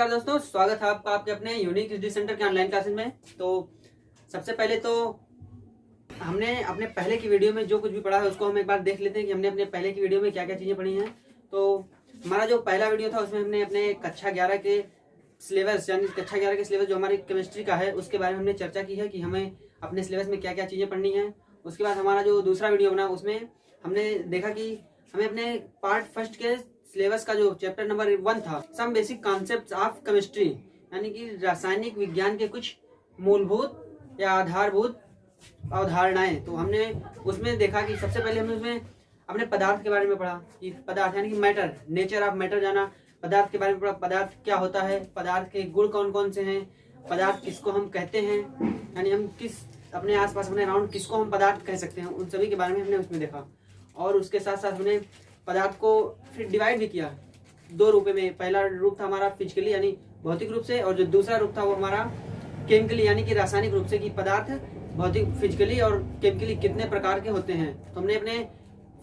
नमस्कार दोस्तों, स्वागत है आपका आपके अपने यूनिक स्टडी सेंटर के ऑनलाइन क्लासेस में। तो सबसे पहले तो हमने अपने पहले की वीडियो में जो कुछ भी पढ़ा है उसको हम एक बार देख लेते हैं कि हमने अपने पहले की वीडियो में क्या क्या चीज़ें पढ़ी हैं। तो हमारा जो पहला वीडियो था उसमें हमने अपने कक्षा 11 के सिलेबस यानी कक्षा 11 के सिलेबस जो हमारी केमिस्ट्री का है उसके बारे में हमने चर्चा की है कि हमें अपने सिलेबस में क्या क्या चीज़ें पढ़नी है। उसके बाद हमारा जो दूसरा वीडियो बना उसमें हमने देखा कि हमें अपने पार्ट फर्स्ट के सिलेबस का जो चैप्टर नंबर 1 था, some basic concepts of chemistry, यानी कि रासायनिक विज्ञान के कुछ मूलभूत या आधारभूत अवधारणाएं। तो हमने उसमें देखा कि सबसे पहले हमने उसमें अपने पदार्थ के बारे में पढ़ा कि पदार्थ यानी कि मैटर, नेचर ऑफ मैटर जाना, पदार्थ के बारे में पढ़ा, पदार्थ क्या होता है, पदार्थ के गुण कौन कौन से हैं, पदार्थ किसको हम कहते हैं, यानी हम किस अपने आसपास अपने अराउंड किसको हम पदार्थ कह सकते हैं, उन सभी के बारे में हमने उसमें देखा। और उसके साथ साथ हमने पदार्थ को फिर डिवाइड भी किया दो रूप में। पहला रूप था हमारा फिजिकली यानी भौतिक रूप से, और जो दूसरा रूप था वो हमारा केमिकली यानी कि रासायनिक रूप से, कि पदार्थ भौतिक फिजिकली और केमिकली कितने प्रकार के होते हैं। तो हमने अपने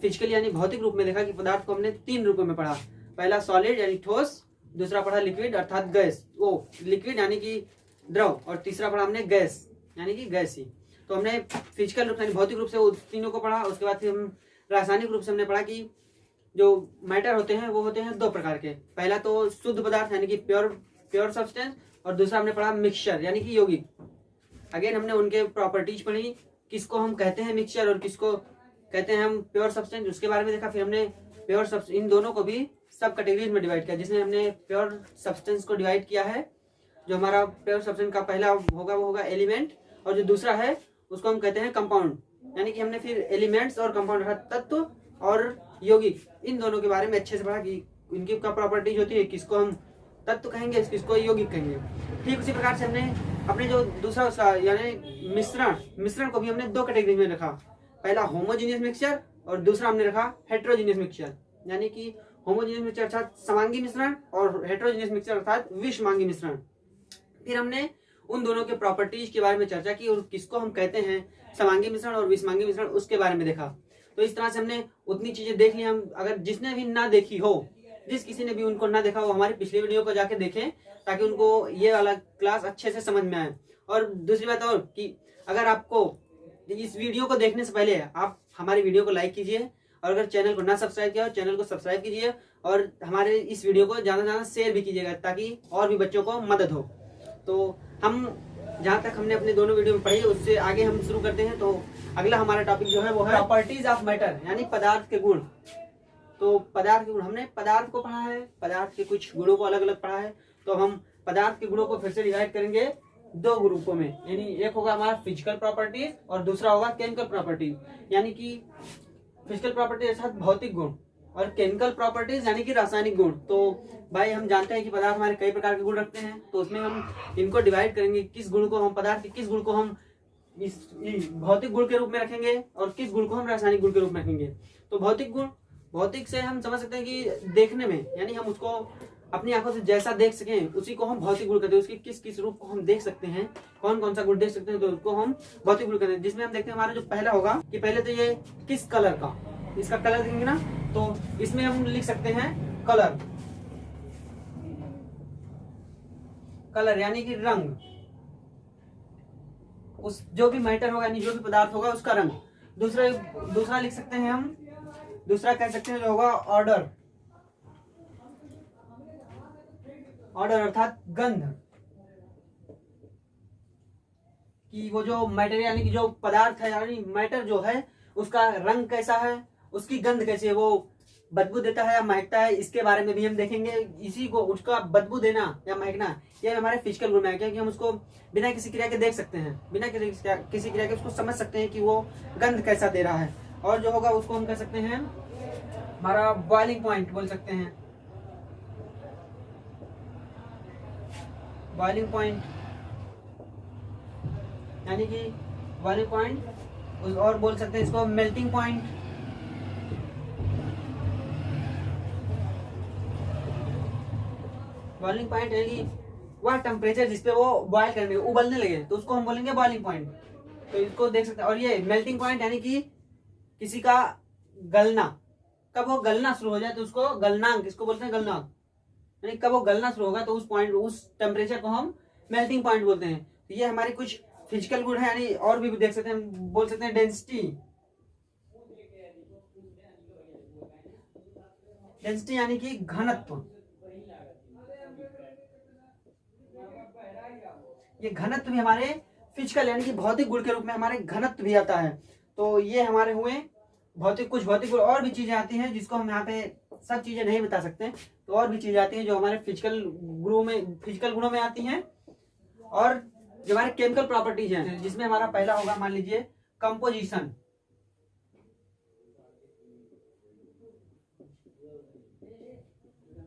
फिजिकली यानी भौतिक रूप में देखा कि पदार्थ को हमने 3 रूपों में पढ़ा। पहला सॉलिड यानी ठोस, दूसरा पढ़ा लिक्विड अर्थात गैस, वो लिक्विड यानी कि द्रव, और तीसरा पढ़ा हमने गैस यानी कि गैसी। तो हमने फिजिकल रूप से यानी भौतिक रूप से वो तीनों को पढ़ा। उसके बाद फिर हम रासायनिक रूप से हमने पढ़ा कि जो मैटर होते हैं वो होते हैं 2 प्रकार के। पहला तो शुद्ध पदार्थ यानी कि प्योर सब्सटेंस, और दूसरा हमने पढ़ा मिक्सचर यानी कि यौगिक। अगेन हमने उनके प्रॉपर्टीज पढ़ी, किसको हम कहते हैं मिक्सचर और किसको कहते हैं हम प्योर सब्सटेंस, उसके बारे में देखा। फिर हमने प्योर सब्सटेंस इन दोनों को भी सब कैटेगरीज में डिवाइड किया, जिसमें हमने प्योर सब्सटेंस को डिवाइड किया है। जो हमारा प्योर सब्सटेंस का पहला होगा वो होगा एलिमेंट, और जो दूसरा है उसको हम कहते हैं कंपाउंड, यानी कि हमने फिर एलिमेंट्स और कंपाउंड तत्व और यौगिक इन दोनों के बारे में अच्छे से पढ़ा कि इनकी क्या प्रॉपर्टीज होती है, किसको हम तत्व कहेंगे, किसको यौगिक कहेंगे। ठीक उसी प्रकार से हमने अपने जो दूसरा उसका यानी मिश्रण को भी हमने 2 कैटेगरी में रखा। पहला होमोजीनियस मिक्सचर और दूसरा हमने रखा हेट्रोजीनियस मिक्सचर, यानी कि होमोजीनियस मिक्सचर अर्थात समांगी मिश्रण और हेट्रोजीनियस मिक्सचर अर्थात विषमांगी मिश्रण। फिर हमने उन दोनों के प्रॉपर्टीज के बारे में चर्चा की और किसको हम कहते हैं समांगी मिश्रण और विषमांगी मिश्रण, उसके बारे में देखा। तो इस तरह से हमने उतनी चीजें देख ली। हम अगर जिसने भी ना देखी हो, जिस किसी ने भी उनको ना देखा हो, हमारी पिछली वीडियो को जाके देखें ताकि उनको ये वाला क्लास अच्छे से समझ में आए। और दूसरी बात और कि अगर आपको इस वीडियो को देखने से पहले आप हमारी वीडियो को लाइक कीजिए, और अगर चैनल को ना सब्सक्राइब किया हो चैनल को सब्सक्राइब कीजिए, और हमारे इस वीडियो को ज्यादा से ज्यादा शेयर भी कीजिएगा ताकि और भी बच्चों को मदद हो। तो हम जहाँ तक हमने अपने दोनों वीडियो में पढ़ी उससे आगे हम शुरू करते हैं। तो अगला हमारा टॉपिक जो है वो है प्रॉपर्टीज ऑफ मैटर, यानी पदार्थ के गुण। तो पदार्थ के गुण, हमने पदार्थ को पढ़ा है, पदार्थ के कुछ गुणों को अलग अलग पढ़ा है। तो हम पदार्थ के गुणों को फिर से डिवाइड करेंगे 2 ग्रुपों में, यानी एक होगा हमारा फिजिकल प्रॉपर्टीज और दूसरा होगा केमिकल प्रॉपर्टीज, यानी कि फिजिकल प्रॉपर्टीज अर्थात भौतिक गुण और केमिकल प्रॉपर्टीज यानी कि रासायनिक गुण। तो भाई हम जानते हैं कि पदार्थ हमारे कई प्रकार के गुण रखते हैं, तो उसमें हम इनको डिवाइड करेंगे, किस गुण को हम पदार्थ के किस गुण को हम इस भौतिक गुण के रूप में रखेंगे और किस गुण को हम रासायनिक गुण के रूप में रखेंगे। तो भौतिक गुण, भौतिक से हम समझ सकते हैं कि देखने में, यानी हम उसको अपनी आंखों से जैसा देख सकें उसी को हम भौतिक गुण कहते हैं। उसके किस किस रूप को हम देख सकते हैं, कौन कौन सा गुण देख सकते हैं, तो उसको हम भौतिक गुण कहते हैं। जिसमें हम देखते हैं हमारा जो पहला होगा कि पहले तो ये किस कलर का, इसका कलर देखेंगे ना, तो इसमें हम लिख सकते हैं कलर, कलर यानी कि रंग, उस जो भी मैटर होगा यानी जो भी पदार्थ होगा उसका रंग। दूसरा लिख सकते हैं हम, दूसरा कह सकते हैं जो होगा ऑर्डर, ऑर्डर अर्थात गंध, कि वो जो मैटर यानी कि जो पदार्थ है यानी मैटर जो है उसका रंग कैसा है, उसकी गंध कैसी है, वो बदबू देता है या महकता है, इसके बारे में भी हम देखेंगे। इसी को उसका बदबू देना या महकना ये हमारे फिजिकल गुण में है, क्योंकि हम उसको बिना किसी क्रिया के देख सकते हैं, बिना किसी क्रिया के उसको समझ सकते हैं कि वो गंध कैसा दे रहा है। और जो होगा उसको हम कह सकते हैं हमारा बॉइलिंग पॉइंट बोल सकते हैं, बॉइलिंग पॉइंट यानी कि बॉइलिंग पॉइंट, और बोल सकते हैं इसको मेल्टिंग पॉइंट, बॉइलिंग पॉइंट यानी कि वह टेम्परेचर जिसपे वो बॉयल करने उबलने लगे तो उसको हम बोलेंगे बॉइलिंग पॉइंट। तो इसको देख सकते हैं। और ये मेल्टिंग पॉइंट यानी कि किसी का गलना, कब वो गलना शुरू हो जाए तो उसको गलनांक, इसको बोलते हैं गलनांक, यानी कब वो गलना शुरू होगा तो उस टेम्परेचर को हम मेल्टिंग पॉइंट बोलते हैं। तो ये हमारे कुछ फिजिकल गुण है, यानी और भी देख सकते हैं, बोल सकते हैं डेंसिटी। डेंसिटी यानी कि घनत्व। ये घनत्व भी हमारे फिजिकल यानी कि भौतिक गुण के रूप में हमारे घनत्व भी आता है। तो ये हमारे हुए कुछ भौतिक गुण। और भी चीजें आती हैं जिसको हम यहाँ पे सब चीजें नहीं बता सकते, तो और भी चीजें आती हैं जो हमारे फिजिकल गुणों में आती हैं। और जो हमारे केमिकल प्रॉपर्टीज हैं, जिसमें हमारा पहला होगा, मान लीजिए कंपोजिशन।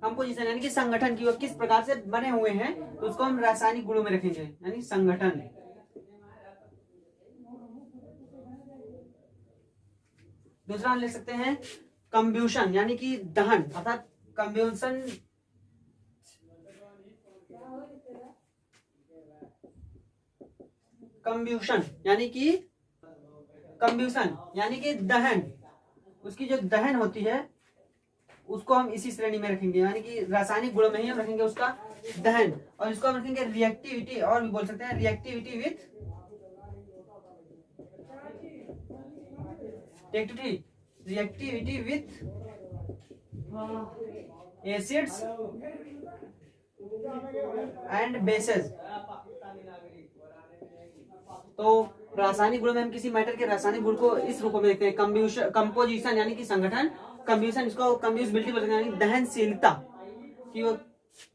कंपोजिशन यानी कि संगठन की, वो किस प्रकार से बने हुए हैं, तो उसको हम रासायनिक गुणों में रखेंगे, यानी संगठन। दूसरा हम ले सकते हैं कंब्यूशन यानी कि दहन, अर्थात कंब्यूशन यानी कि दहन। उसकी जो दहन होती है उसको हम इसी श्रेणी में रखेंगे, यानी कि रासायनिक गुणों में ही हम रखेंगे उसका दहन। और इसको हम रखेंगे रिएक्टिविटी, और भी बोल सकते हैं reactivity with acids and bases. तो रासायनिक गुणों में हम किसी मैटर के रासायनिक गुण को इस रूप में देखते हैं, कंपोजिशन यानी कि संगठन, कंब्यूशन इसको कंब्यूसिबिलिटी बोलते हैं, यानी दहनशीलता कि वो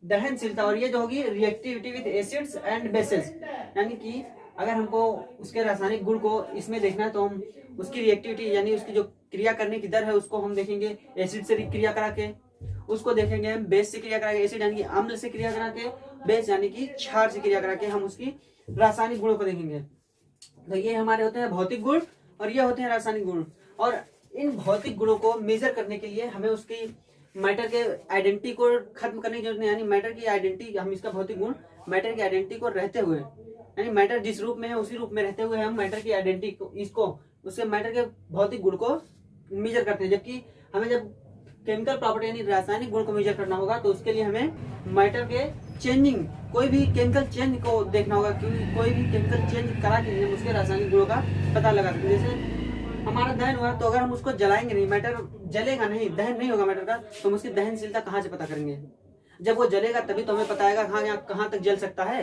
दहनशीलता। और ये जो होगी reactivity with acids and bases, यानी कि अगर हमको उसके रासायनिक गुण को इसमें देखना है तो हम उसकी रिएक्टिविटी यानी उसकी जो क्रिया करने की दर है उसको हम देखेंगे एसिड से क्रिया करा के, उसको देखेंगे हम बेस से क्रिया करा के, एसिड यानी कि अम्ल से क्रिया करा के, बेस यानी कि क्षार से क्रिया करा के हम उसकी रासायनिक गुणों को देखेंगे। तो ये हमारे होते हैं भौतिक गुण और ये होते हैं रासायनिक गुण। और इन भौतिक गुणों को मेजर करने के लिए हमें उसकी मैटर के आइडेंटिटी को खत्म करने की जरूरत नहीं, यानी मैटर की आइडेंटिटी, हम इसका भौतिक गुण मैटर की आइडेंटिटी को रहते हुए, यानी मैटर जिस रूप में है उसी रूप में रहते हुए हम मैटर की आइडेंटिटी को, इसको उससे मैटर के भौतिक गुण को मेजर करते हैं। जबकि हमें जब केमिकल प्रॉपर्टी यानी रासायनिक गुण को मेजर करना होगा तो उसके लिए हमें मैटर के चेंजिंग, कोई भी केमिकल चेंज को देखना होगा, क्योंकि कोई भी केमिकल चेंज करा के हम उसके रासायनिक गुणों का पता लगा सकते हैं। जैसे हमारा दहन हुआ तो अगर हम उसको जलाएंगे नहीं, मैटर जलेगा नहीं, दहन नहीं होगा मैटर का, तो हम उसकी दहनशीलता कहाँ से पता करेंगे? जब वो जलेगा तभी तो हमें पता आएगा कहाँ तक जल सकता है,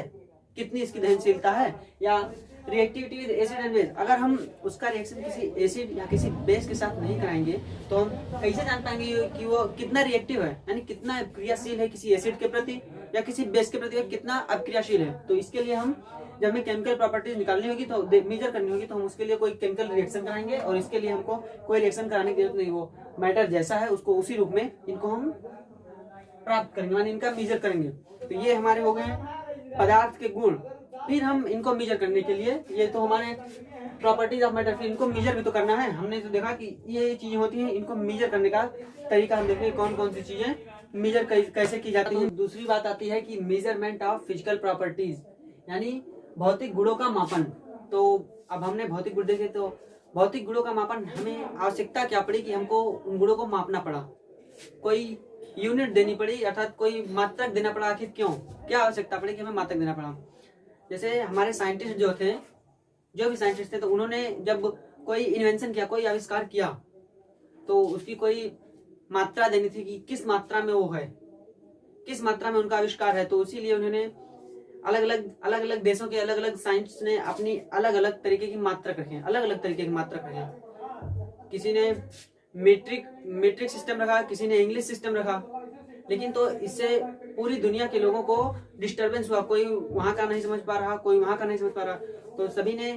कितनी इसकी दहनशीलता है। या reactivity with acid and base, अगर हम उसका रिएक्शन किसी एसिड या किसी बेस के साथ नहीं कराएंगे तो हम कैसे जान पाएंगे कि वो कितना रिएक्टिव है, यानी कितना क्रियाशील है किसी एसिड के प्रति या किसी बेस के प्रति, कितना अक्रियाशील है। तो इसके लिए हम जब हमें केमिकल प्रॉपर्टीज निकालनी होगी तो मेजर करनी होगी तो हम उसके लिए कोई केमिकल रिएक्शन कराएंगे, और इसके लिए हमको कोई रिएक्शन कराने की जरूरत नहीं, वो मैटर जैसा है उसको उसी रूप में इनको हम प्राप्त करेंगे, यानी इनका मेजर करेंगे। तो ये हमारे हो गए पदार्थ के गुण। फिर हम इनको मेजर करने के लिए, ये तो हमारे प्रॉपर्टीज ऑफ मैटर, फिर इनको मेजर भी तो करना है। हमने तो देखा कि ये चीजें होती हैं, इनको मेजर करने का तरीका हम देखेंगे कौन कौन सी चीजें मेजर कैसे की जाती है। दूसरी बात आती है कि मेजरमेंट ऑफ फिजिकल प्रॉपर्टीज, यानी भौतिक गुणों का मापन। तो अब हमने भौतिक गुण देखे, तो भौतिक गुणों का मापन हमें आवश्यकता क्या पड़ी कि हमको उन गुणों को मापना पड़ा, कोई यूनिट देनी पड़ी, अर्थात कोई मात्रक देना पड़ा। आखिर क्यों, क्या आवश्यकता पड़ी कि हमें मात्रक देना पड़ा? जैसे हमारे साइंटिस्ट जो भी साइंटिस्ट थे, तो उन्होंने जब कोई इन्वेंशन किया, कोई आविष्कार किया, तो उसकी कोई मात्रा देनी थी कि किस मात्रा में वो है, किस मात्रा में उनका आविष्कार है। तो इसीलिए उन्होंने अलग अलग देशों के अलग अलग साइंटिस्ट ने अपनी अलग अलग तरीके की मात्रक रखे, अलग अलग तरीके की मात्रक रखे। किसी ने मीट्रिक सिस्टम रखा, किसी ने इंग्लिश सिस्टम रखा। लेकिन तो इससे पूरी दुनिया के लोगों को डिस्टरबेंस हुआ, कोई वहां का नहीं समझ पा रहा, कोई वहां का नहीं समझ पा रहा। तो सभी ने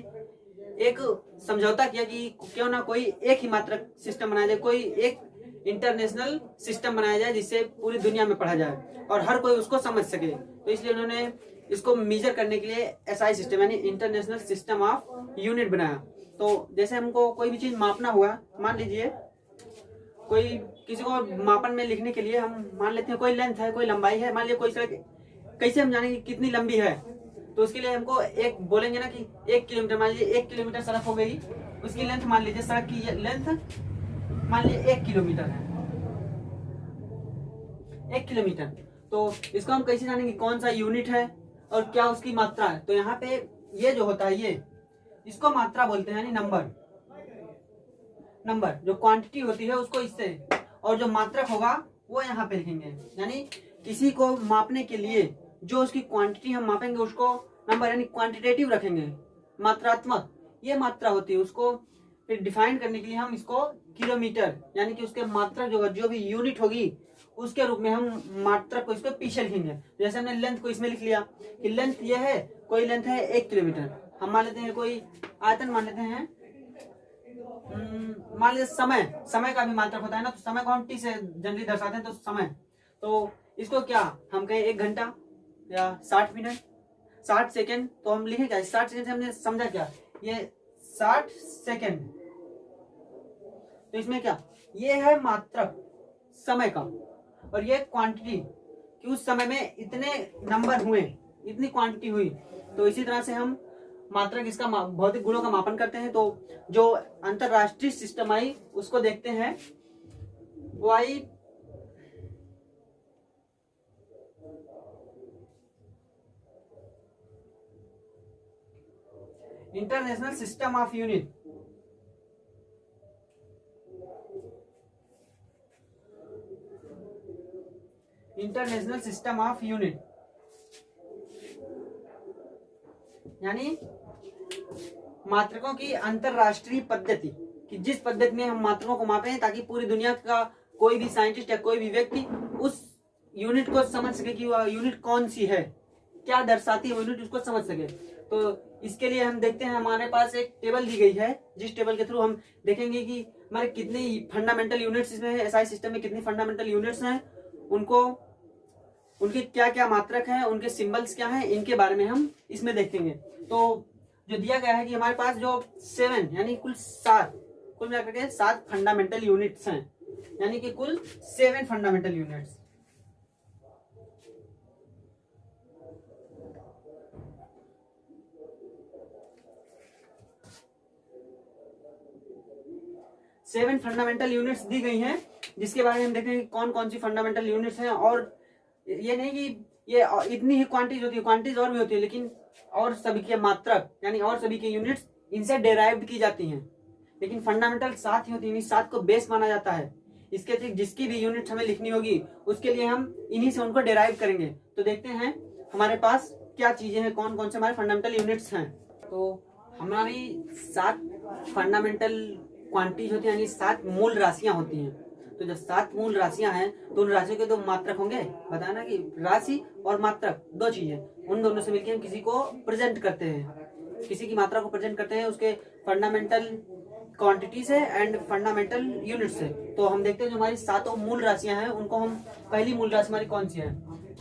एक समझौता किया कि क्यों ना कोई एक ही मात्रक सिस्टम बनाया जाए, कोई एक इंटरनेशनल सिस्टम बनाया जाए जिससे पूरी दुनिया में पढ़ा जाए और हर कोई उसको समझ सके। तो इसलिए उन्होंने इसको मेजर करने के लिए एसआई सिस्टम यानी इंटरनेशनल सिस्टम ऑफ यूनिट बनाया। तो जैसे हमको कोई भी चीज मापना हुआ, मान लीजिए कोई किसी को मापन में लिखने के लिए हम मान लेते हैं कोई लेंथ है, कोई लंबाई है, मान लीजिए कोई सड़क, कैसे हम जानेंगे कितनी लंबी है? तो उसके लिए हमको एक बोलेंगे ना कि 1 किलोमीटर, मान लीजिए 1 किलोमीटर सड़क हो गई, उसकी लेंथ मान लीजिए, सड़क की लेंथ मान लीजिए 1 किलोमीटर है, 1 किलोमीटर। तो इसको हम कैसे जानेंगे कौन सा यूनिट है और क्या उसकी मात्रा है। तो यहाँ पे ये जो होता है ये इसको मात्रा बोलते हैं, यानी नंबर जो क्वांटिटी होती है उसको इससे, और जो मात्रक होगा वो यहाँ पे लिखेंगे। यानी किसी को मापने के लिए जो उसकी क्वांटिटी हम मापेंगे उसको नंबर यानी क्वांटिटेटिव रखेंगे, मात्रात्मक ये मात्रा होती है। उसको फिर डिफाइन करने के लिए हम इसको किलोमीटर यानी कि उसके मात्रक जो भी यूनिट होगी उसके रूप में हम मात्रक को इसको पीछे लिखेंगे। जैसे हमने लेंथ को इसमें लिख लिया कि लेंथ ये है, कोई लेंथ है 1 किलोमीटर, हम मान लेते हैं कोई आयतन मान लेते हैं, मान लीजिए समय का भी मात्रक होता है ना, तो समय को हम टी से जनरली दर्शाते हैं। तो समय, तो इसको क्या हम कहें 1 घंटा या 60 मिनट 60 सेकेंड, तो हम लिखे क्या 60 सेकेंड से हमने समझा क्या ये 60 सेकेंड। तो इसमें क्या ये है मात्रक समय का और ये क्वांटिटी कि उस समय में इतने नंबर हुए, इतनी क्वांटिटी हुई। तो इसी तरह से हम मात्रक इसका भौतिक गुणों का मापन करते हैं। तो जो अंतरराष्ट्रीय सिस्टम आई उसको देखते हैं, वो I international system of unit. International system of unit यानी मात्रकों की अंतरराष्ट्रीय पद्धति कि जिस पद्धति में हम मात्रकों को मापें ताकि पूरी दुनिया का कोई भी साइंटिस्ट या कोई भी व्यक्ति उस यूनिट को समझ सके कि वह यूनिट कौन सी है, क्या दर्शाती है वो यूनिट, उसको समझ सके। तो इसके लिए हम देखते हैं हमारे पास एक टेबल दी गई है, जिस टेबल के थ्रू हम देखेंगे कि हमारे कितने फंडामेंटल यूनिट्स इसमें है, एसआई सिस्टम में कितनी फंडामेंटल यूनिट्स हैं, उनको उनके क्या क्या मात्रक हैं, उनके सिंबल्स क्या हैं, इनके बारे में हम इसमें देखेंगे। तो जो दिया गया है कि हमारे पास जो 7 यानी कुल मिलाकर के 7 फंडामेंटल यूनिट्स हैं, यानी कि कुल 7 fundamental units. Seven fundamental units दी गई हैं, जिसके बारे में हम देखेंगे कौन कौन सी फंडामेंटल यूनिट्स हैं। और ये नहीं कि ये इतनी ही क्वांटिटीज होती है, क्वांटिटीज और भी होती है, लेकिन और सभी के मात्रक यानी और सभी के यूनिट्स इनसे डेराइव्ड की जाती हैं, लेकिन फंडामेंटल 7 ही होती है। 7 को बेस माना जाता है। इसके अतिरिक्त जिसकी भी यूनिट हमें लिखनी होगी उसके लिए हम इन्हीं से उनको डेराइव करेंगे। तो देखते हैं हमारे पास क्या चीजें हैं, कौन कौन से हमारे फंडामेंटल यूनिट्स हैं। तो हमारी 7 फंडामेंटल क्वांटिटीज होती है, यानी 7 मूल राशियां होती हैं। तो जब 7 मूल राशियां हैं तो उन राशियों के 2 मात्रक होंगे। बताया ना कि राशि और मात्रक 2 चीजें, उन दोनों से मिलकर हम किसी को प्रेजेंट करते हैं, किसी की मात्रा को प्रेजेंट करते हैं उसके फंडामेंटल क्वांटिटी से एंड फंडामेंटल यूनिट से। तो हम देखते हैं जो हमारी 7 मूल राशियां हैं उनको हम, पहली मूल राशि हमारी कौन सी है,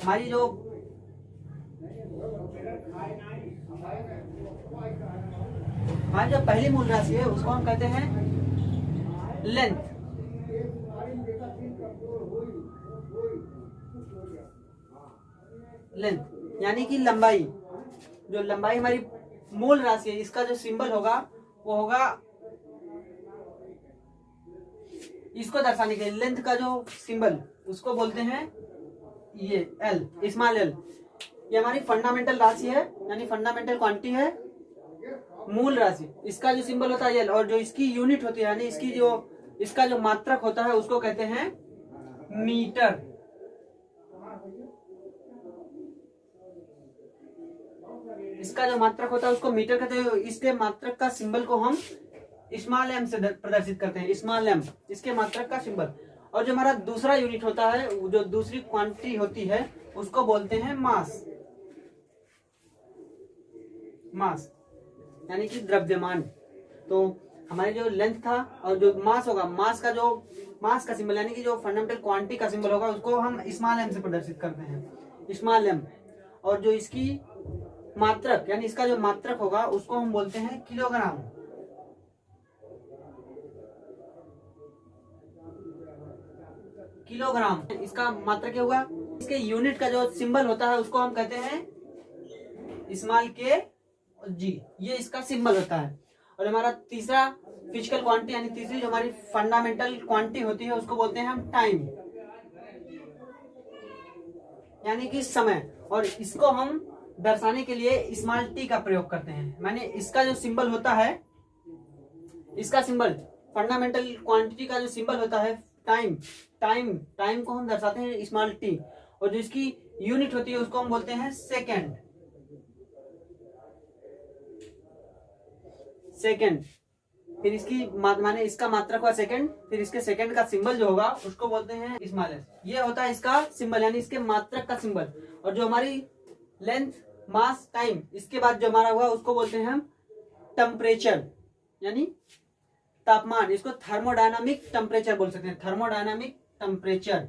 हमारी जो पहली मूल राशि है उसको हम कहते हैं लेंथ। यानी कि लंबाई। जो लंबाई हमारी मूल राशि है इसका जो सिंबल होगा वो होगा, इसको दर्शाने के लिए लेंथ का जो सिंबल उसको बोलते हैं ये एल, स्मॉल एल। ये हमारी फंडामेंटल राशि है, यानी फंडामेंटल क्वांटिटी है, मूल राशि। इसका जो सिंबल होता है एल, और जो इसकी यूनिट होती है यानी इसका जो मात्रक होता है उसको कहते हैं मीटर। इसका जो मात्रक होता है उसको मीटर कहते हैं। इसके मात्रक का सिंबल को हम स्मॉल एम से प्रदर्शित करते हैं, स्मॉल एम इसके मात्रक का सिंबल। और जो हमारा दूसरा यूनिट होता है, जो दूसरी क्वांटिटी होती है उसको बोलते हैं मास। मास यानी कि द्रव्यमान। तो हमारे जो लेंथ था और जो मास होगा, मास का सिंबल यानी कि जो फंडामेंटल क्वांटिटी का सिंबल होगा उसको हम स्मॉल एम से प्रदर्शित करते हैं, स्मॉल एम। और जो इसकी मात्रक यानी इसका जो मात्रक होगा उसको हम बोलते हैं किलोग्राम। किलोग्राम इसका मात्रक क्या होगा। इसके यूनिट का जो सिंबल होता है उसको हम कहते हैं स्मॉल के जी, ये इसका सिंबल होता है। और हमारा तीसरा फिजिकल क्वांटिटी यानी तीसरी जो हमारी फंडामेंटल क्वांटिटी होती है उसको बोलते हैं हम टाइम। यानी कि समय, और इसको हम दर्शाने के लिए स्मॉल टी का प्रयोग करते हैं। माने इसका जो सिंबल होता है, इसका सिंबल फंडामेंटल क्वांटिटी का जो सिंबल होता है टाइम, टाइम को हम दर्शाते हैं स्मॉल टी, और जो इसकी यूनिट होती है उसको हम बोलते हैं सेकेंड। फिर इसकी माने इसका मात्रक हुआ सेकंड, फिर इसके सेकंड का सिंबल जो होगा उसको बोलते हैं स्मॉल एस। ये होता है इसका सिंबल यानी इसके मात्रक का सिंबल। और जो हमारी लेंथ, मास, टाइम, इसके बाद जो हमारा हुआ उसको बोलते हैं हम टेम्परेचर यानी तापमान। इसको थर्मोडायनामिक टेम्परेचर बोल सकते हैं, थर्मोडायनामिक टेम्परेचर।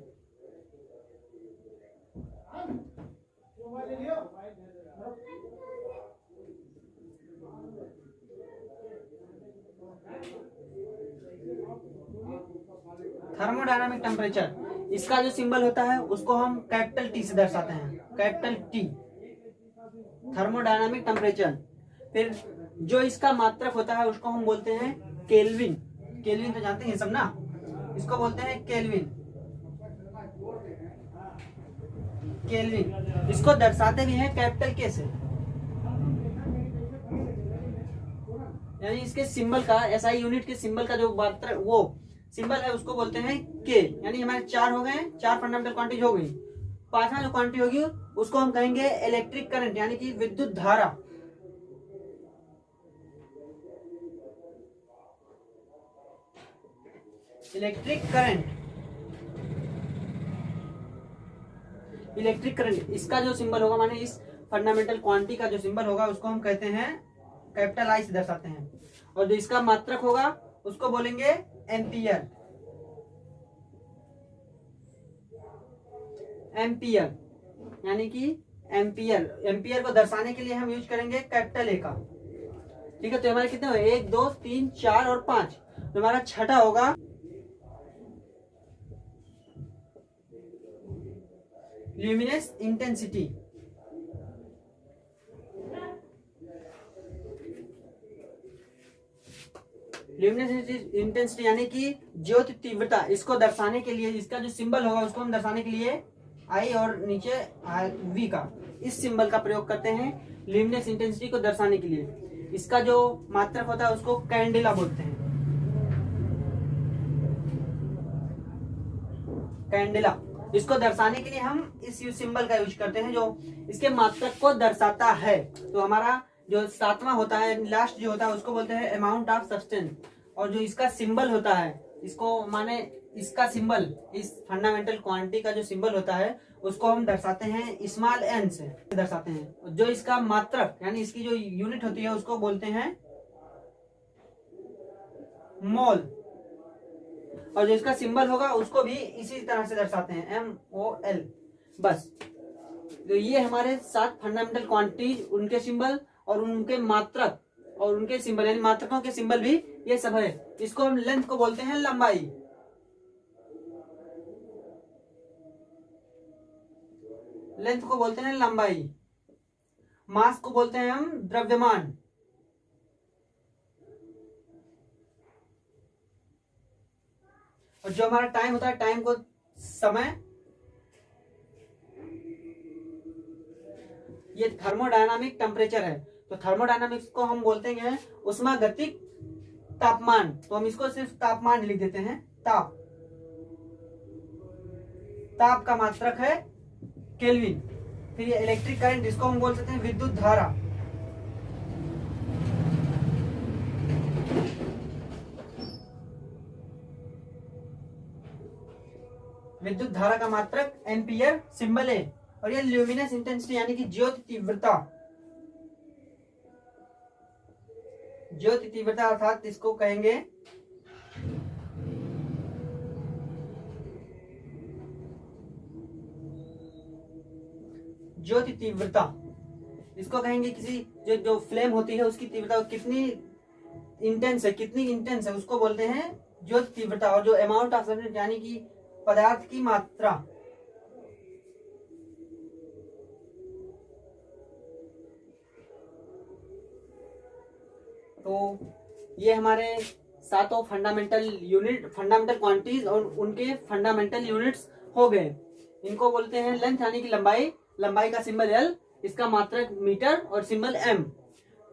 थर्मोडायनामिक टेम्परेचर, इसका जो सिंबल होता है उसको हम कैपिटल टी से दर्शाते हैं, कैपिटल टी, थर्मोडायनामिक टेम्परेचर। फिर जो इसका मात्रक होता है उसको हम बोलते हैं केल्विन। केल्विन तो जानते हैं सब ना, इसको बोलते हैं केल्विन। केल्विन इसको दर्शाते भी हैं कैपिटल के से, यानी इसके सिंबल का, एसआई यूनिट के सिंबल का जो मात्रक वो सिंबल है उसको बोलते हैं के। यानी हमारे 4 हो गए, 4 फंडामेंटल क्वांटिटीज हो गई। 5वां जो क्वांटिटी होगी उसको हम कहेंगे इलेक्ट्रिक करंट यानी कि विद्युत धारा। इलेक्ट्रिक करंट, इसका जो सिंबल होगा, माने इस फंडामेंटल क्वांटिटी का जो सिंबल होगा उसको हम कहते हैं कैपिटल आई से दर्शाते हैं। और जो इसका मात्रक होगा उसको बोलेंगे एम्पियर। यानी कि एम्पियर को दर्शाने के लिए हम यूज करेंगे कैपिटल ए का। ठीक है, तो हमारे कितने हुए, 1 2 3 4 और 5। तो हमारा छठा होगा ल्यूमिनस इंटेंसिटी। ल्यूमिनस इंटेंसिटी यानी कि ज्योति तीव्रता, इसको दर्शाने के लिए इसका जो सिंबल होगा उसको हम दर्शाने के लिए आई और नीचे वी का, इस सिंबल का प्रयोग करते हैं ल्यूमिनस इंटेंसिटी को दर्शाने के लिए। इसका जो मात्रक होता है उसको कैंडेला बोलते हैं, कैंडेला। इसको दर्शाने के लिए हम इस सिंबल का यूज करते हैं जो इसके मात्रक को दर्शाता है। तो हमारा जो 7वां होता है, लास्ट जो होता है, उसको बोलते हैं अमाउंट ऑफ सब्सटेंस। और जो इसका सिंबल होता है, इसको माने इसका सिंबल, इस फंडामेंटल क्वांटिटी का जो सिंबल होता है उसको हम दर्शाते हैं स्मॉल एन से दर्शाते हैं। जो इसका मात्रक यानी इसकी जो यूनिट होती है उसको बोलते हैं मोल। और जो इसका सिंबल होगा उसको भी इसी तरह से दर्शाते हैं MOL। बस, तो ये हमारे 7 फंडामेंटल क्वांटिटीज, उनके सिंबल और उनके मात्रक और उनके सिंबल यानी मात्रकों के सिंबल भी ये सब है। इसको हम लेंथ को बोलते हैं लंबाई, लेंथ को बोलते हैं लंबाई। मास को बोलते हैं हम द्रव्यमान। और जो हमारा टाइम होता है, टाइम को समय, ये थर्मोडायनामिक टेम्परेचर है। तो थर्मोडायनामिक्स को हम बोलते हैं उष्मागतिक तापमान। तो हम इसको सिर्फ तापमान लिख देते हैं, ताप। ताप का मात्रक है केल्विन। फिर ये इलेक्ट्रिक करंट, इसको हम बोल सकते हैं विद्युत धारा। विद्युत धारा का मात्रक एम्पियर, सिंबल है। और ये ल्यूमिनस इंटेंसिटी यानी कि ज्योति तीव्रता, ज्योति तीव्रता अर्थात इसको कहेंगे ज्योति तीव्रता। इसको कहेंगे किसी जो फ्लेम होती है उसकी तीव्रता कितनी इंटेंस है, उसको बोलते हैं ज्योति तीव्रता। और जो अमाउंट ऑफ सब्सटेंस यानी कि पदार्थ की मात्रा, तो ये हमारे 7 फंडामेंटल क्वांटिटीज और उनके फंडामेंटल यूनिट्स हो गए। इनको बोलते हैं लेंथ यानी कि लंबाई, लंबाई का सिंबल एल, इसका मात्रक मीटर और सिंबल एम।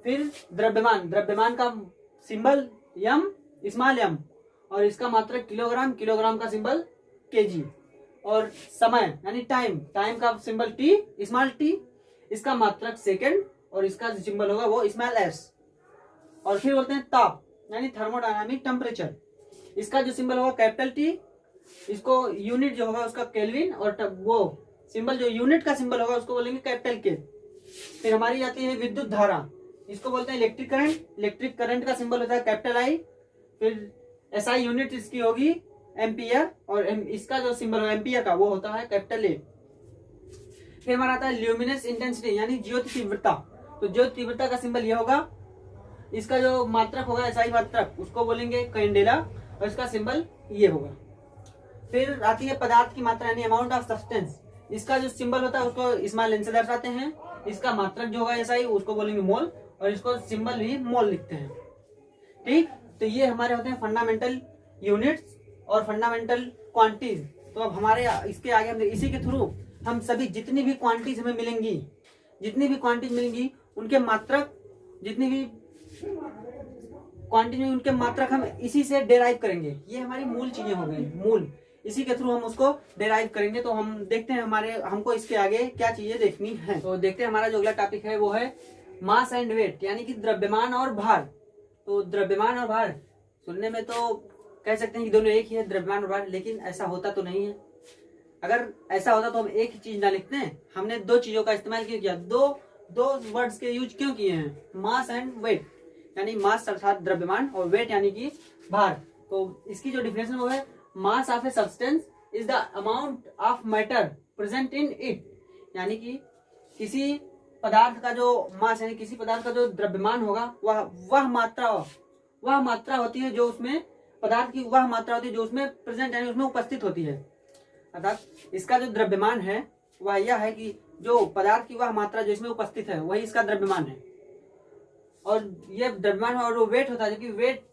फिर द्रव्यमान, द्रव्यमान का सिंबल यम, स्मॉल एम, और इसका मात्रक किलोग्राम, किलोग्राम का सिंबल केजी। और समय यानी टाइम, टाइम का सिंबल टी, स्मॉल टी, इसका मात्रक सेकंड, और इसका सिंबल होगा वो स्मॉल एस। और फिर बोलते हैं ताप यानी थर्मोडायनामिक टेम्परेचर, इसका जो सिंबल होगा कैपिटल टी, इसको यूनिट जो होगा उसका केल्विन, और वो सिंबल जो यूनिट का सिंबल होगा उसको बोलेंगे कैपिटल के। फिर हमारी आती है विद्युत धारा, इसको बोलते हैं इलेक्ट्रिक करंट, इलेक्ट्रिक करंट का सिंबल होता है कैपिटल आई। फिर एसआई यूनिट इसकी होगी एम्पियर, और इसका जो सिंबल है एम्पियर का वो होता है कैपिटल ए। फिर हमारा आता है ल्यूमिनस इंटेंसिटी यानी ज्योति तीव्रता, तो ज्योति तीव्रता का सिंबल ये होगा, इसका जो मात्रक होगा एसआई मात्रक उसको बोलेंगे कैंडेला, और इसका सिंबल ये होगा। फिर आती है पदार्थ की मात्रा यानी अमाउंट ऑफ सब्सटेंस, इसका जो सिंबल होता है उसको स्मॉल एन से दर्शाते हैं, इसका मात्रक जो होगा एसआई उसको बोलेंगे मोल, और इसको सिंबल भी मोल लिखते हैं। ठीक, तो ये हमारे होते हैं फंडामेंटल यूनिट्स और फंडामेंटल क्वांटिटीज। तो अब हमारे इसके आगे हम इसी के थ्रू हम सभी जितनी भी क्वांटिटीज हमें मिलेंगी, जितनी भी क्वांटिटीज मिलेंगी उनके मात्रक, जितनी भी क्वांटिटी में उनके मात्रक हम इसी से डेराइव करेंगे। ये हमारी मूल चीजें हो गई, मूल, इसी के थ्रू हम उसको डेराइव करेंगे। तो हम देखते हैं हमारे हमको इसके आगे क्या चीजें देखनी है। तो देखते हैं हमारा जो अगला टॉपिक है वो है मास एंड वेट यानी कि द्रव्यमान और भार। तो द्रव्यमान और भार सुनने में तो कह सकते हैं कि दोनों एक ही है, द्रव्यमान और भार, लेकिन ऐसा होता तो नहीं है। अगर ऐसा होता तो हम एक ही चीज ना लिखते हैं, हमने दो चीजों का इस्तेमाल क्यों किया, दो वर्ड्स के यूज क्यों किए हैं, मास एंड वेट, यानी मास अर्थात द्रव्यमान और वेट यानी कि भार। तो इसकी जो डिफिनेशन वो है mass of a substance is the amount of matter present in it, यानी कि किसी पदार्थ का जो मास यानी किसी पदार्थ का जो द्रव्यमान होगा वह मात्रा होती है जो उसमें पदार्थ की वह मात्रा होती है जो उसमें प्रेजेंट यानी उसमें उपस्थित होती है। अर्थात इसका जो द्रव्यमान है वह यह है कि जो पदार्थ की वह मात्रा जो इसमें उपस्थित है वही इसका द्रव्यमान है। और ये द्रव्यमान और वो वेट होता है, जबकि वेट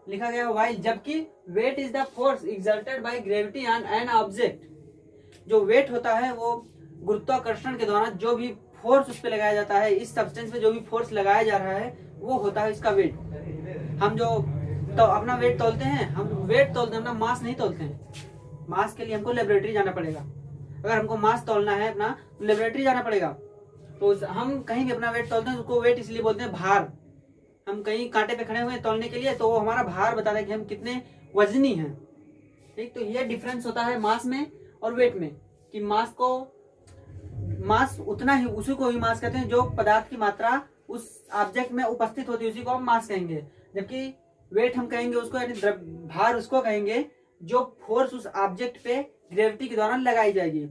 लिखा गया है वाई, जबकि weight is the force exerted by gravity on an object. जो वेट होता है वो गुरुत्वाकर्षण के द्वारा जो भी फोर्स उस पर लगाया जाता है, इस सब्सटेंस पे जो भी फोर्स लगाया जा रहा है वो होता है इसका वेट। हम जो तो अपना वेट तोलते हैं, हम वेट तोलते हैं, अपना मास नहीं तोलते हैं। मास के लिए हमको लेबोरेटरी जाना पड़ेगा। अगर हमको मास तोलना है अपना तो लेबोरेटरी जाना पड़ेगा। तो हम कहीं भी अपना वेट तोलते हैं उसको वेट इसलिए बोलते हैं भार। हम कहीं कांटे पे खड़े हुए हैं तोलने के लिए तो वो हमारा भार बताता है कि हम कितने वजनी हैं। ठीक, तो ये डिफरेंस होता है मास में और वेट में, कि मास उतना ही, उसी को ही मास कहते हैं जो पदार्थ की मात्रा उस ऑब्जेक्ट में उपस्थित होती है, उसी को हम मास कहेंगे। जबकि वेट हम कहेंगे उसको, यानी भार उसको कहेंगे जो फोर्स उस ऑब्जेक्ट पे ग्रेविटी के द्वारा लगाई जाएगी।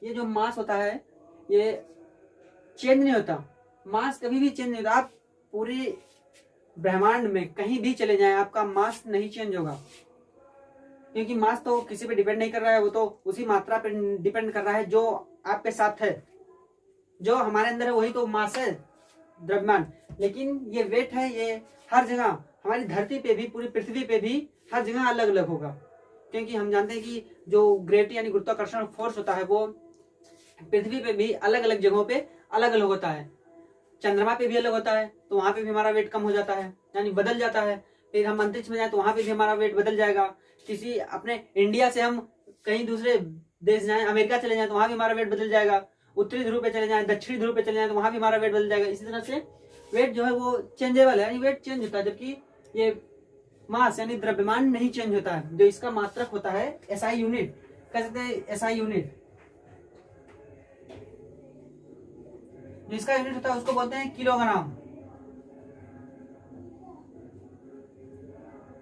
ये जो मास होता है ये चेंज नहीं होता, मास कभी भी चेंज नहीं होता। आप पूरी ब्रह्मांड में कहीं भी चले जाएं आपका मास नहीं चेंज होगा, क्योंकि मास तो किसी पे डिपेंड नहीं कर रहा है, वो तो उसी मात्रा पे डिपेंड कर रहा है जो आपके साथ है, जो हमारे अंदर है वही तो मास है, द्रव्यमान। लेकिन ये वेट है, ये हर जगह हमारी धरती पे भी, पूरी पृथ्वी पे भी हर जगह अलग अलग होगा, क्योंकि हम जानते हैं कि जो ग्रेविटी यानी गुरुत्वाकर्षण फोर्स होता है वो पृथ्वी पे भी अलग अलग जगहों पे अलग अलग होता है। चंद्रमा पे भी अलग होता है तो वहां पे भी हमारा वेट कम हो जाता है, यानी बदल जाता है। फिर हम अंतरिक्ष में जाए तो वहां पे भी हमारा वेट बदल जाएगा। किसी अपने इंडिया से हम कहीं दूसरे देश जाए, अमेरिका चले जाए तो वहां भी हमारा वेट बदल जाएगा। उत्तरी ध्रुव पे चले जाए, दक्षिणी ध्रुव पे चले जाए तो वहां भी हमारा वेट बदल जाएगा। इसी तरह से वेट जो है वो चेंजेबल है, यानी वेट चेंज होता है, जबकि ये मास यानी द्रव्यमान नहीं चेंज होता है। जो इसका मात्रक होता है एसआई यूनिट, कह सकते हैं एसआई यूनिट, जो इसका यूनिट होता है उसको बोलते हैं किलोग्राम,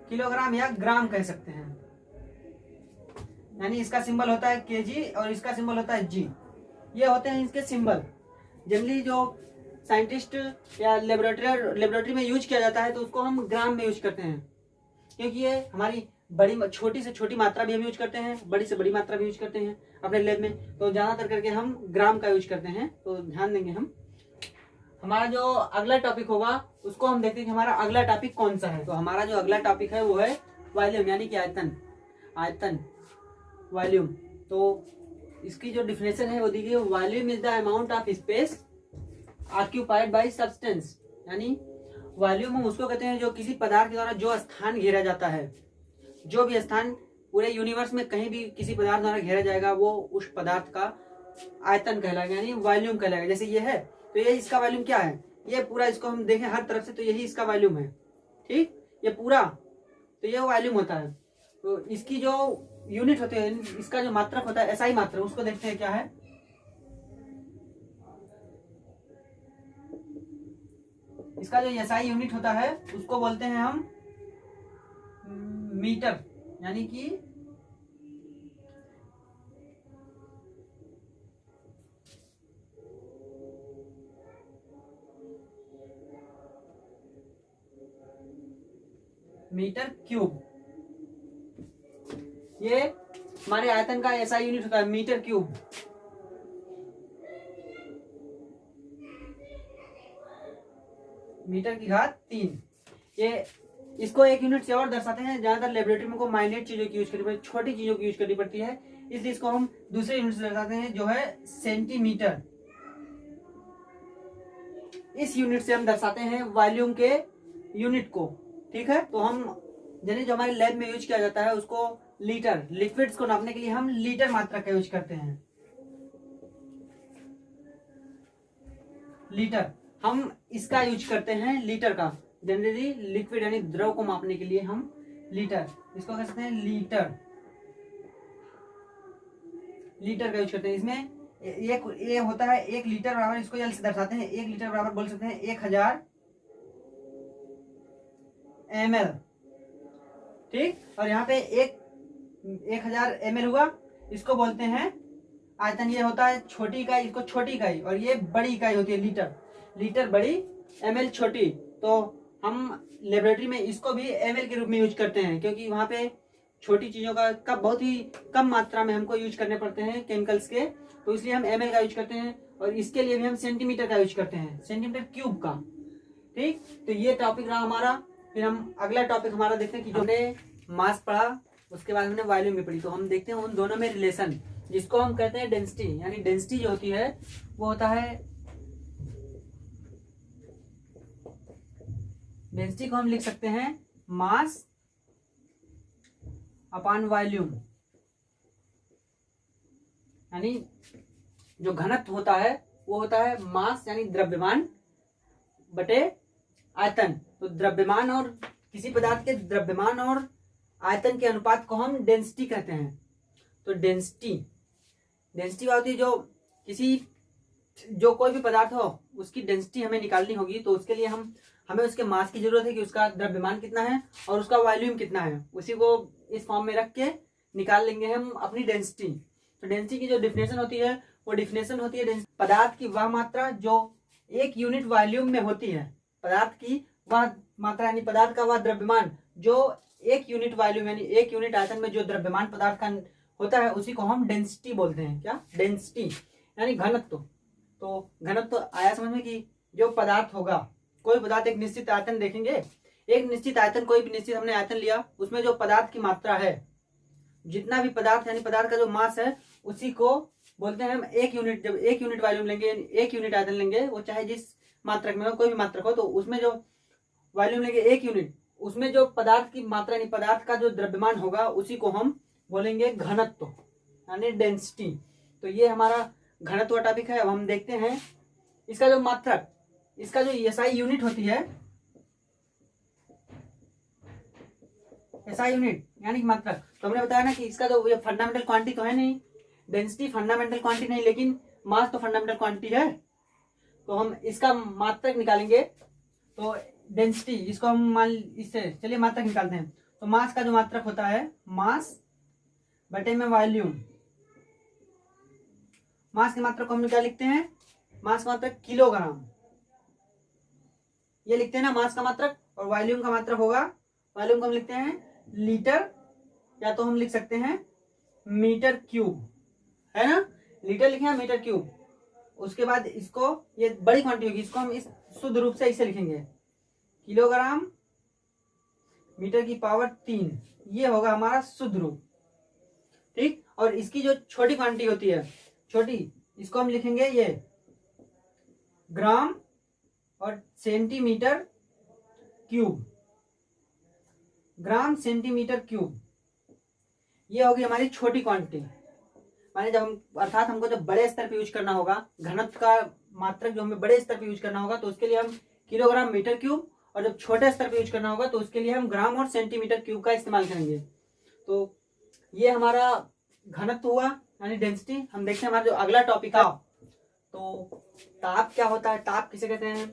किलोग्राम या ग्राम कह सकते हैं। यानी इसका सिंबल होता है केजी और इसका सिंबल होता है जी। ये होते हैं इसके सिंबल। जनरली जो साइंटिस्ट या लेबोरेटरी में यूज किया जाता है तो उसको हम ग्राम में यूज करते हैं, क्योंकि ये हमारी छोटी से छोटी मात्रा भी हम यूज करते हैं, बड़ी से बड़ी मात्रा भी यूज करते हैं अपने लैब में। तो ज्यादातर करके हम ग्राम का यूज करते हैं, तो ध्यान देंगे हम। हमारा जो अगला टॉपिक होगा उसको हम देखते हैं कि हमारा अगला टॉपिक कौन सा है। तो हमारा जो अगला टॉपिक है वो है वॉल्यूम, यानी कि आयतन, वॉल्यूम। तो इसकी जो डिफिनेशन है वो दी गई है, volume is the amount of space occupied by substance. यानी वॉल्यूम हम उसको कहते हैं जो किसी पदार्थ के द्वारा जो स्थान घेरा जाता है, जो भी स्थान पूरे यूनिवर्स में कहीं भी किसी पदार्थ द्वारा घेरा जाएगा वो उस पदार्थ का आयतन कहलाएगा, यानी वॉल्यूम कहलाएगा। जैसे ये है तो ये इसका वॉल्यूम क्या है, ये पूरा इसको हम देखें हर तरफ से तो यही इसका वॉल्यूम है, ठीक, ये पूरा, तो ये वॉल्यूम होता है। तो इसकी जो यूनिट होते हैं, इसका जो मात्रक होता है, एसआई मात्रक, उसको देखते हैं क्या है। इसका जो एसआई यूनिट होता है उसको बोलते हैं हम मीटर, यानी कि मीटर क्यूब। ये हमारे आयतन का ऐसा यूनिट होता है, मीटर क्यूब। मीटर की घात 3। ये इसको एक यूनिट से और दर्शाते हैं, ज्यादातर लेबोरेटरी में को माइन्यूट चीजों की यूज करनी पड़ती है, छोटी चीजों की यूज करनी पड़ती है, इसलिए इसको हम दूसरे यूनिट से दर्शाते हैं जो है सेंटीमीटर। इस यूनिट से हम दर्शाते हैं वॉल्यूम के यूनिट को, ठीक है। तो हम जो हमारे लैब में यूज किया जाता है उसको लीटर, लिक्विड्स को नापने के लिए हम लीटर मात्रा का यूज करते हैं। लीटर हम इसका यूज करते हैं, लीटर का, जनरली लिक्विड यानी द्रव को मापने के लिए हम लीटर, इसको कहते हैं लीटर, लीटर का यूज करते हैं। इसमें ये होता है 1 लीटर बराबर, इसको जल्द से दर्शाते हैं, 1 लीटर बराबर बोल सकते हैं 1000 ml, ठीक। और यहाँ पे 1000 ml हुआ, इसको बोलते हैं आयतन। ये होता है छोटी इकाई, इसको छोटी इकाई, और ये बड़ी इकाई होती है लीटर, लीटर बड़ी, ml छोटी। तो हम लेबोरेटरी में इसको भी ml के रूप में यूज करते हैं, क्योंकि वहां पे छोटी चीजों का बहुत ही कम मात्रा में हमको यूज करने पड़ते हैं केमिकल्स के, तो इसलिए हम ml का यूज करते हैं। और इसके लिए भी हम सेंटीमीटर का यूज करते हैं, सेंटीमीटर क्यूब का, ठीक। तो ये टॉपिक रहा हमारा। फिर हम अगला टॉपिक हमारा देखते हैं कि जो हमने मास पढ़ा उसके बाद हमने वॉल्यूम भी पढ़ी, तो हम देखते हैं उन दोनों में रिलेशन, जिसको हम कहते हैं डेंसिटी। यानी डेंसिटी जो होती है वो होता है, डेंसिटी को हम लिख सकते हैं मास अपॉन वॉल्यूम, यानी जो घनत्व होता है वो होता है मास यानी द्रव्यमान बटे आयतन। तो द्रव्यमान और किसी पदार्थ के द्रव्यमान और आयतन के अनुपात को हम डेंसिटी कहते हैं। तो डेंसिटी होती है जो कोई भी पदार्थ हो उसकी डेंसिटी हमें निकालनी होगी, तो उसके लिए हमें उसके मास की जरूरत है कि उसका द्रव्यमान कितना है और उसका वॉल्यूम कितना है, उसी को इस फॉर्म में रख के निकाल लेंगे हम अपनी डेंसिटी। तो डेंसिटी की जो डिफिनेशन होती है वो डिफिनेशन होती है पदार्थ की वह मात्रा जो 1 यूनिट वॉल्यूम में होती है, पदार्थ की वह मात्रा यानी पदार्थ का वह द्रव्यमान जो 1 यूनिट वॉल्यूम यानी 1 यूनिट आयतन में जो द्रव्यमान पदार्थ का होता है उसी को हम डेंसिटी बोलते हैं। क्या? डेंसिटी यानी घनत्व। तो घनत्व आया समझ में कि जो पदार्थ होगा, कोई पदार्थ एक निश्चित आयतन देखेंगे, एक निश्चित आयतन, कोई भी निश्चित हमने आयतन लिया, उसमें जो पदार्थ की मात्रा है, जितना भी पदार्थ यानी पदार्थ का जो मास है उसी को बोलते हैं हम 1 यूनिट। जब 1 यूनिट वॉल्यूम लेंगे, 1 यूनिट आयतन लेंगे, वो चाहे जिस मात्रक में हो, कोई भी मात्रक हो, तो उसमें जो वॉल्यूम लेंगे 1 यूनिट, उसमें जो पदार्थ की मात्रा यानी पदार्थ का जो द्रव्यमान होगा उसी को हम बोलेंगे घनत्व यानी डेंसिटी। तो ये हमारा घनत्व टॉपिक है। अब हम देखते हैं इसका जो मात्रक, इसका जो एसआई यूनिट होती है, एसआई यूनिट यानी मात्रक, तो हमने बताया ना कि इसका जो ये फंडामेंटल क्वांटिटी तो है नहीं, डेंसिटी फंडामेंटल क्वांटिटी नहीं, लेकिन मास तो फंडामेंटल क्वांटिटी है। तो हम इसका मात्रक निकालेंगे, तो डेंसिटी, इसको हम मान इससे चलिए मात्रक निकालते हैं। तो मास का जो मात्रक होता है, मास बटे में वॉल्यूम। मास के मात्रक को हम क्या लिखते हैं? मास का मात्रक किलोग्राम, ये लिखते हैं ना मास का मात्रक। और वॉल्यूम का मात्रक होगा, वॉल्यूम को हम लिखते हैं लीटर, या तो हम लिख सकते हैं मीटर क्यूब, है ना। लीटर लिखे हैं, मीटर क्यूब। उसके बाद इसको, ये बड़ी क्वांटिटी होगी, इसको हम इस शुद्ध रूप से इसे लिखेंगे किलोग्राम मीटर की पावर 3, ये होगा हमारा शुद्ध रूप, ठीक। और इसकी जो छोटी क्वांटिटी होती है, छोटी, इसको हम लिखेंगे ये ग्राम और centimetre cube, gram centimetre cube, ये होगी हमारी छोटी क्वांटिटी। माने जब हम, अर्थात हमको जब बड़े स्तर पे यूज करना होगा, घनत्व का मात्रक जो हमें बड़े स्तर पे यूज करना होगा, तो उसके लिए हम किलोग्राम मीटर क्यूब, और जब छोटे स्तर पे यूज करना होगा तो उसके लिए हम ग्राम और सेंटीमीटर क्यूब का इस्तेमाल करेंगे। तो ये हमारा घनत्व हुआ, यानी डेंसिटी। हम देखते हैं हमारा जो अगला टॉपिक है, तो ताप क्या होता है, ताप किसे कहते हैं।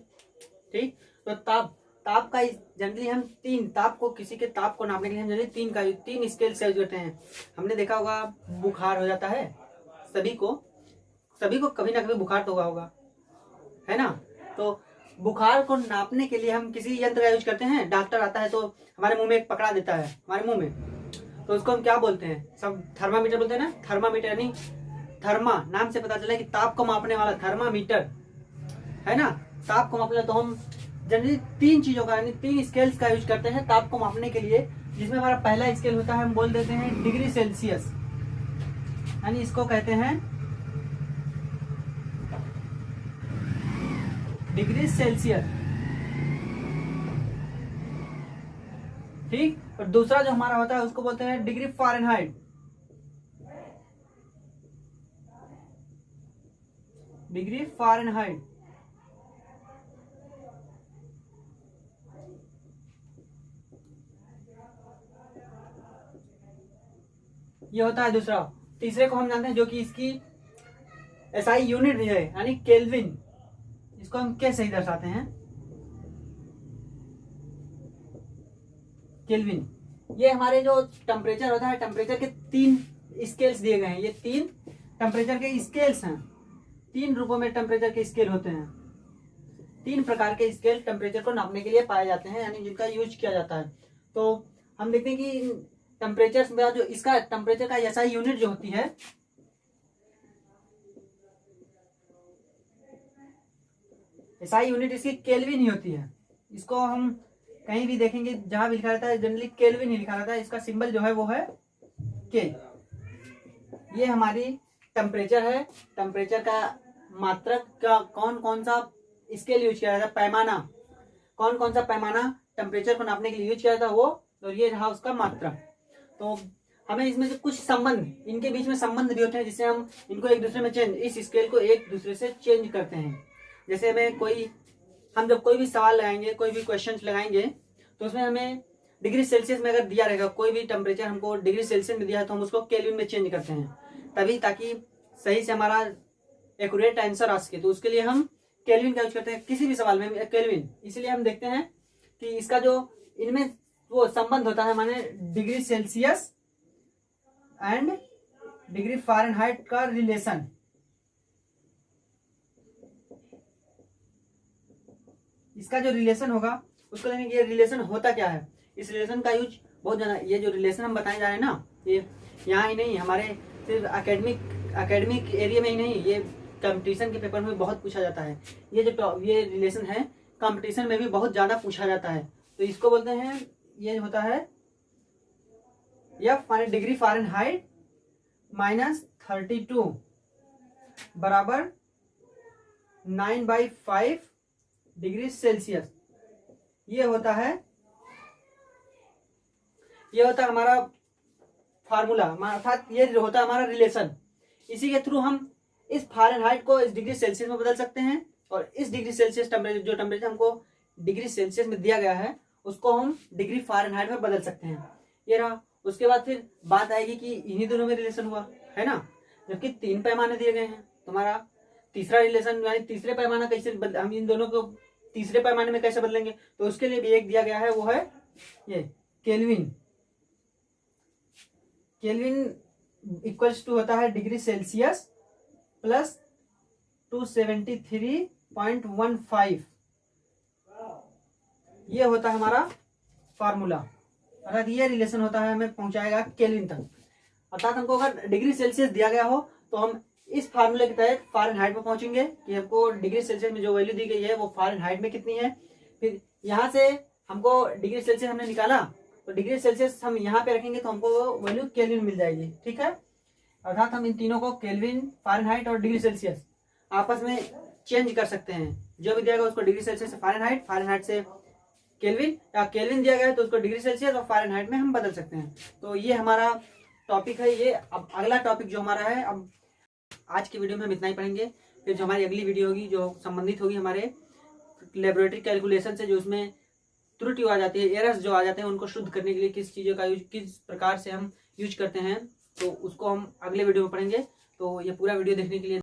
ठीक, तो ताप का जनरली हम ताप को, किसी के ताप को नापने के लिए हम जनरली तीन स्केल से यूज करते हैं। हमने देखा होगा बुखार हो जाता है सभी को कभी ना कभी बुखार तो हुआ होगा, है ना। तो बुखार को नापने के लिए हम किसी यंत्र का यूज करते हैं। डॉक्टर आता है तो हमारे मुंह में एक पकड़ा देता है, हमारे मुंह में, तो उसको हम क्या बोलते हैं, सब थर्मामीटर बोलते हैं ना। थर्मामीटर यानी थर्मा, नाम से पता चला कि ताप को मापने वाला, थर्मामीटर, है ना। ताप को मापने, तो हम जनरली तीन चीजों का, यानी तीन स्केल्स का यूज करते हैं ताप को मापने के लिए। जिसमें हमारा पहला स्केल होता है, हम बोल देते हैं डिग्री सेल्सियस, यानी इसको कहते हैं डिग्री सेल्सियस। ठीक, और दूसरा जो हमारा होता है उसको बोलते हैं डिग्री फ़ारेनहाइट, डिग्री फ़ारेनहाइट। ये होता है दूसरा। तीसरे को हम जानते हैं, जो कि इसकी एसआई यूनिट है, यानी केल्विन। इसको हम कैसे ही दर्शाते हैं, केल्विन। ये हमारे जो टेम्परेचर होता है, टेम्परेचर के तीन स्केल्स दिए गए हैं। ये तीन टेम्परेचर के स्केल्स हैं, तीन रूपों में टेम्परेचर के स्केल होते हैं। तीन प्रकार के स्केल टेम्परेचर को नापने के लिए पाए जाते हैं, यानी जिनका यूज किया जाता है। तो हम देखते हैं कि टेम्परेचर में जो इसका टेम्परेचर का एसआई यूनिट जो होती है, एसआई यूनिट इसकी केल्विन ही होती है। इसको हम कहीं भी देखेंगे, जहां भी लिखा रहता है जनरली केल्विन ही लिखा रहता है। इसका सिंबल जो है वो है के। ये हमारी टेम्परेचर है। टेम्परेचर का मात्रक का कौन सा स्केल यूज किया जाता है, पैमाना, कौन सा पैमाना टेम्परेचर को नापने के लिए यूज किया जाता है वो, और ये रहा उसका मात्रक। तो हमें इसमें से कुछ संबंध, इनके बीच में संबंध भी होते हैं, जिससे हम इनको एक दूसरे में चेंज, इस स्केल को एक दूसरे से चेंज करते हैं। जैसे हम जब कोई भी सवाल लगाएंगे, कोई भी क्वेश्चन लगाएंगे, तो उसमें हमें डिग्री सेल्सियस में अगर दिया रहेगा, कोई भी टेम्परेचर हमको डिग्री सेल्सियस में दिया है, तो हम उसको केल्विन में चेंज करते हैं, तभी ताकि सही से हमारा एक्यूरेट आंसर आ सके। तो उसके लिए हम केल्विन का यूज करते हैं किसी भी सवाल में, केल्विन। इसलिए हम देखते हैं कि इसका जो इनमें वो संबंध होता है, माने degree Celsius and degree Fahrenheit का रिलेशन। इसका जो रिलेशन होगा उसको लेंगे। ये रिलेशन होता क्या है, इस रिलेशन का यूज बहुत ज्यादा, ये जो रिलेशन हम बताने जा रहे हैं ना, ये यहाँ ही नहीं, हमारे सिर्फ एकेडमिक एरिया में ही नहीं, ये कंपटीशन के पेपर में बहुत पूछा जाता है। ये रिलेशन है, कंपटीशन में भी बहुत ज्यादा पूछा जाता है। तो इसको बोलते हैं, ये होता है एफ माने डिग्री फ़ारेनहाइट -32 बराबर 9/5 डिग्री सेल्सियस। ये होता है हमारा फार्मूला, अर्थात ये होता है हमारा रिलेशन। इसी के थ्रू हम इस फ़ारेनहाइट को इस डिग्री सेल्सियस में बदल सकते हैं, और इस डिग्री सेल्सियस टेम्परेचर, जो टेम्परेचर हमको डिग्री सेल्सियस में दिया गया है, उसको हम डिग्री फ़ारेनहाइट में बदल सकते हैं। ये रहा। उसके बाद फिर बात आएगी कि इन्हीं दोनों में रिलेशन हुआ है ना, जबकि तीन पैमाने दिए गए हैं। तुम्हारा तीसरा रिलेशन, यानी तीसरे पैमाना कैसे हम इन दोनों को तीसरे पैमाने में कैसे बदलेंगे, तो उसके लिए भी एक दिया गया है, वो है ये केल्विन। केल्विन इक्वल्स टू होता है डिग्री सेल्सियस प्लस 273.15। ये होता है हमारा फार्मूला, अर्थात ये रिलेशन होता है, हमें पहुंचाएगा केल्विन तक। अर्थात हमको अगर डिग्री सेल्सियस दिया गया हो, तो हम इस फार्मूले के तहत फ़ारेनहाइट में पहुंचेंगे कि हमको डिग्री सेल्सियस में जो वैल्यू दी गई है वो फ़ारेनहाइट में कितनी है। फिर यहाँ से हमको डिग्री सेल्सियस हमने निकाला, तो डिग्री सेल्सियस हम यहाँ पे रखेंगे, तो हमको वो वैल्यू केल्विन मिल जाएगी। ठीक है, अर्थात हम इन तीनों को केल्विन, फ़ारेनहाइट और डिग्री सेल्सियस आपस में चेंज कर सकते हैं। जो भी दिया गया उसको डिग्री सेल्सियस से फ़ारेनहाइट, फ़ारेनहाइट से केल्विन, या केल्विन दिया गया है तो उसको डिग्री सेल्सियस और फ़ारेनहाइट में हम बदल सकते हैं। तो ये हमारा टॉपिक है। ये अब अगला टॉपिक जो हमारा है, अब आज की वीडियो में हम इतना ही पढ़ेंगे। फिर जो हमारी अगली वीडियो होगी जो संबंधित होगी हमारे लेबोरेटरी कैलकुलेशन से, जो उसमें त्रुटि आ जाती है, एरर्स जो आ जाते हैं, उनको शुद्ध करने के लिए किस चीज़ों का यूज, किस प्रकार से हम यूज करते हैं, तो उसको हम अगले वीडियो में पढ़ेंगे। तो ये पूरा वीडियो देखने के लिए